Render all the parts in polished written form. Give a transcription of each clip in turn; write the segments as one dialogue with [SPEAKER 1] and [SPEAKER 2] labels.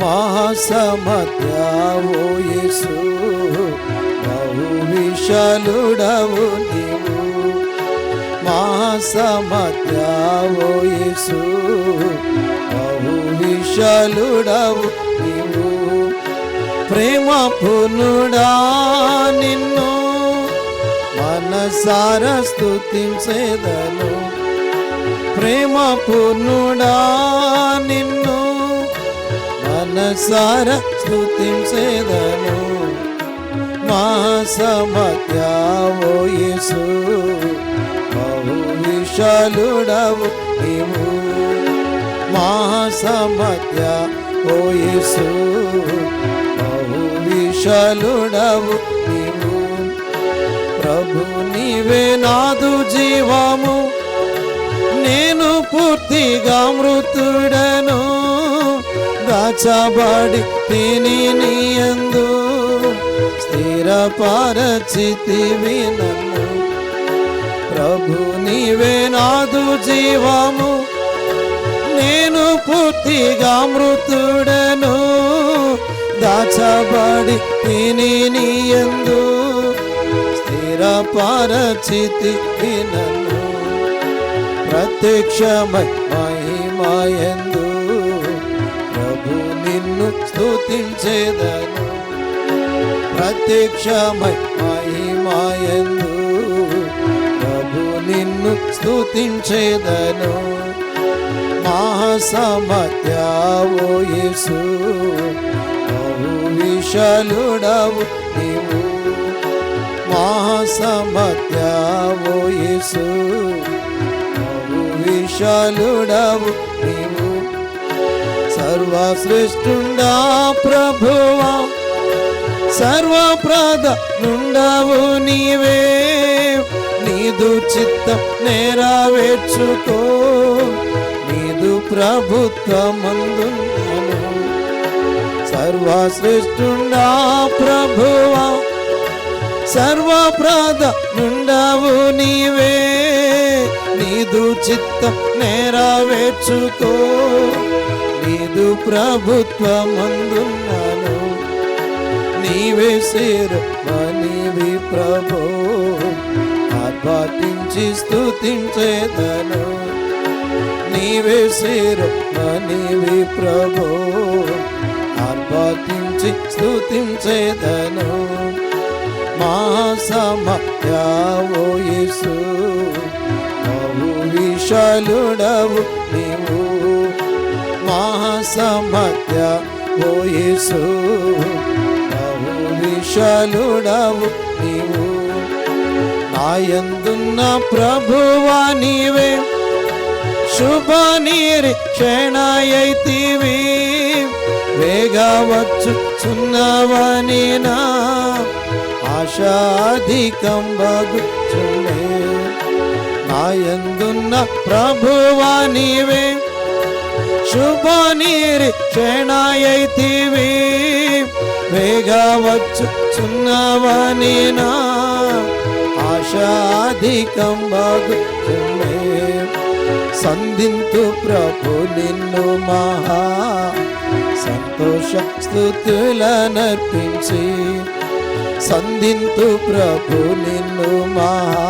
[SPEAKER 1] మహాసమర్థ్యావో యేసు, బహు విశాలుడవు నీవు. మహాసమర్థ్యావో యేసు, బహు విశాలుడవు నీవు. ప్రేమ పూర్ణుడా నిన్ను మనసార స్తుతించెదను. ప్రేమ పూర్ణుడా నిన్ను మనసార స్తుతించెదను. మహాసమర్థ్యావో యేసు, బహు విశాలుడవు నీవు. మహాసమర్థ్యావో యేసు, బహు విశాలుడవు నీవు. ప్రభు నీవే నాదు జీవము, నేను పూర్తిగా మృతుడను. దాచబడి తిని నీయందు స్థిరపరచితివి నన్ను. ప్రభు నీవే నాదు జీవము, నేను పూర్తిగా మృతుడను. దాచబడి తిని నీయందు స్థిరపరచితివి నన్ను. ప్రత్యక్షమై మహిమయందు ప్రభు నిన్ను స్తుతించెదను. ప్రత్యక్షమై మహిమయందు ప్రభు నిన్ను స్తుతించెదను. మహాసమర్థ్యావో యేసు, బహు విశాలుడవు నీవు. మహాసమర్థ్యావో యేసు, బహు విశాలుడవు నీవు. సర్వశ్రేష్ఠుండా ప్రభువా, సర్వప్రధానుండవు నీవే. నీదు చిత్తం నెరవేర్చుకో, నీదు ప్రభుత్వమందున్నాను. సర్వశ్రేష్ఠుండా ప్రభువా, సర్వప్రధానుండవు నీవే. నీదు చిత్తం నెరవేర్చుకో, నీదు ప్రభుత్వమందున్నాను. నీవే శిరమణివి ప్రభో, ఆర్భాటించి స్తుతించెదను. నీవే శిరమణివి ప్రభో, ఆర్భాటించి స్తుతించెదను. మహాసమర్థ్యావో యేసు, బహు విశాలుడవు నీవు. మహాసమర్థ్యావో యేసు, బహు విశాలుడవు నీవు. నాయందున్న ప్రభువా నీవే, శుభ నిరీక్షణయైతివి. వేగవచ్చుచున్నవని నా ఆశాధికంబగుచుండే. నాయందున్న ప్రభువా నీవే, శుభ నిరీక్షణయైతివి. వేగవచ్చుచున్నవని నా ఆశాధికంబగుచుండే. సంధింతు ప్రభు నిన్ను మహా సంతోష స్తుతులనర్పించి. సంధింతు ప్రభు నిన్ను మహా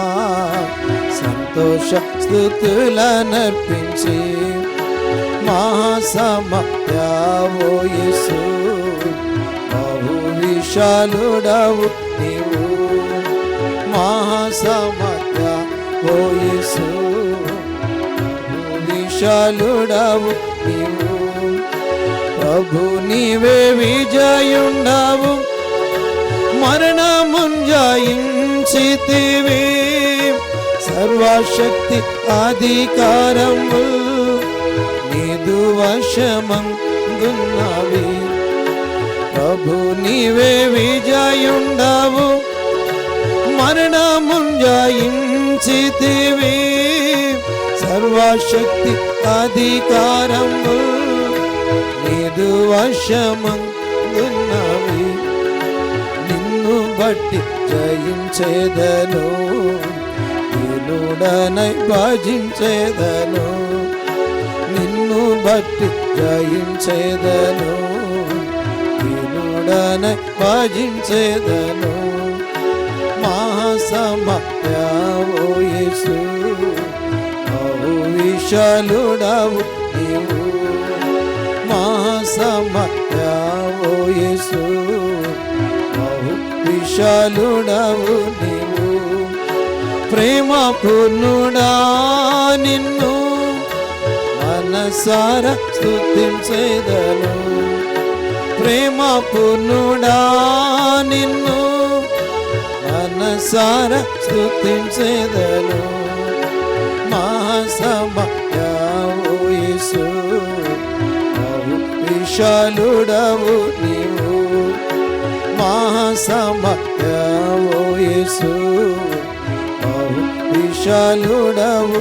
[SPEAKER 1] సంతోష స్తుతులనర్పించి. మహాసమర్థ్యావో యేసు, బహు విశాలుడవు నీవు. మహాసమర్థ్యావో యేసు, బహు విశాలుడవు నీవు. ప్రభు నీవే విజయుండవు, మరణముంజయించితివి. సర్వశక్తి అధికారము నీదు వశమందున్నవి. ప్రభు నీవే విజయుండవు, మరణముంజయించితివి. సర్వశక్తి అధికారము నీదు వశమందున్నవి. నిన్ను బట్టి జయించేదను, దీనుడనై భజించేదను. నిన్ను బట్టి జయించేదను, తోడనై భజించేదను మహాసమర్థ్యావో యేసు బహు విశాలుడవు నీవు మహాసమర్థ్యావో యేసు బహు విశాలుడవు నీవు ప్రేమ పూర్ణుడా నిన్ను మనసారా స్తుతించేదను ప్రేమ పూర్ణుడా నిన్ను మనసారా స్తుతించేదను మహాసమర్థ్యావో యేసు బహు విశాలుడవు నీవు మహాసమర్థ్యావో యేసు బహు విశాలుడవు